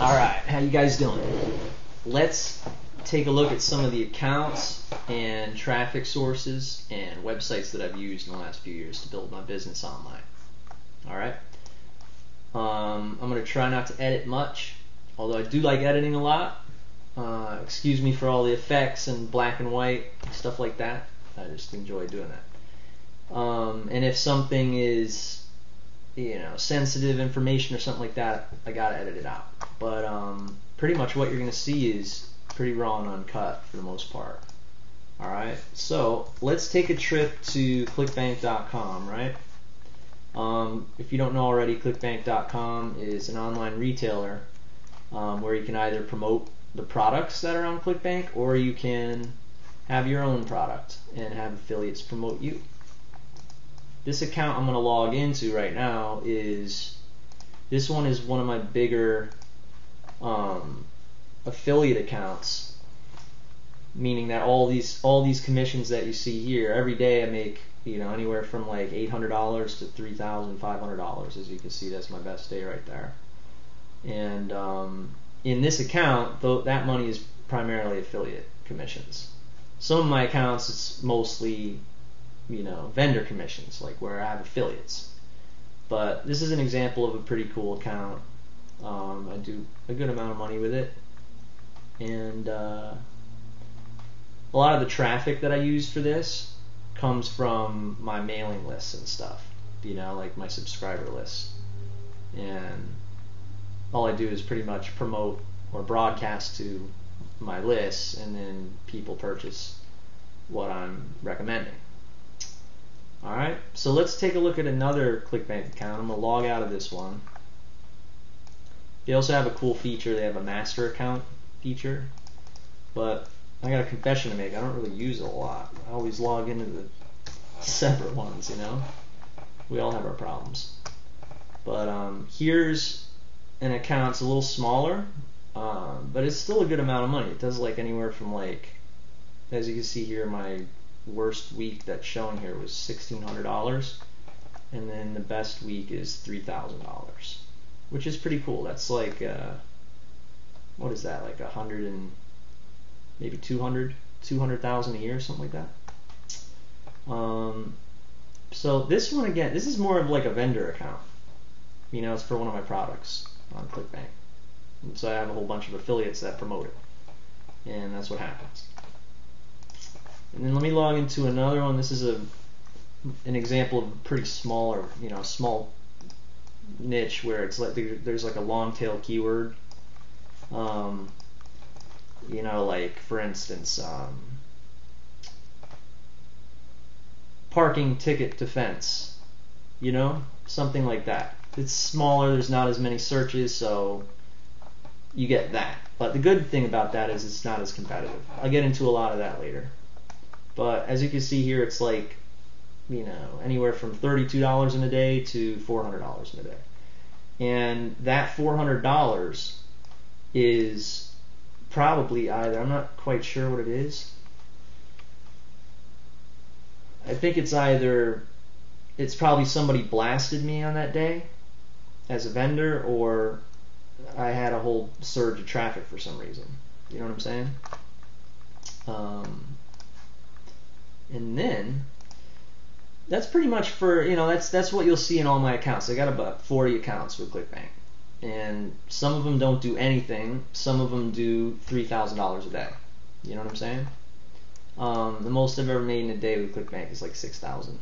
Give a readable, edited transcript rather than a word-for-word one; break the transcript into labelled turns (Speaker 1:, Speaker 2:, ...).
Speaker 1: Alright, how you guys doing? Let's take a look at some of the accounts and traffic sources and websites that I've used in the last few years to build my business online. Alright? I'm going to try not to edit much, although I do like editing a lot. Excuse me for all the effects and black and white, stuff like that. I just enjoy doing that. And if something is sensitive information or something like that, I gotta edit it out. But pretty much what you're gonna see is pretty raw and uncut for the most part. Alright, so let's take a trip to clickbank.com, right? If you don't know already, clickbank.com is an online retailer where you can either promote the products that are on ClickBank, or you can have your own product and have affiliates promote you. This account I'm going to log into right now is one of my bigger affiliate accounts, meaning that all these commissions that you see here, every day I make anywhere from like $800 to $3,500. As you can see, that's my best day right there. And in this account, that money is primarily affiliate commissions. Some of my accounts, it's mostly vendor commissions, like where I have affiliates. But this is an example of a pretty cool account. I do a good amount of money with it, and a lot of the traffic that I use for this comes from my mailing lists and stuff, like my subscriber lists. And all I do is pretty much promote or broadcast to my lists, and then people purchase what I'm recommending. Alright, so let's take a look at another ClickBank account. I'm going to log out of this one. They also have a cool feature. They have a master account feature, but I got a confession to make. I don't really use it a lot. I always log into the separate ones, We all have our problems. But here's an account. It's a little smaller, but it's still a good amount of money. It does like anywhere from, as you can see here, my worst week that's showing here was $1,600, and then the best week is $3,000, which is pretty cool. That's like what is that, like 100 and maybe 200,000 a year, something like that. So this one, again, this is more of like a vendor account. It's for one of my products on ClickBank, and so I have a whole bunch of affiliates that promote it, and that's what happens. And then let me log into another one. This is an example of a pretty smaller, small niche where it's like there's like a long tail keyword. Like for instance, parking ticket defense. Something like that. It's smaller. There's not as many searches, so you get that. But the good thing about that is it's not as competitive. I'll get into a lot of that later. But as you can see here, it's like, anywhere from $32 in a day to $400 in a day. And that $400 is probably either, I'm not quite sure what it is. I think it's probably somebody blasted me on that day as a vendor, or I had a whole surge of traffic for some reason. You know what I'm saying? And then that's pretty much for, that's what you'll see in all my accounts. I got about 40 accounts with ClickBank, and some of them don't do anything. Some of them do $3,000 a day. You know what I'm saying? The most I've ever made in a day with ClickBank is like $6,000.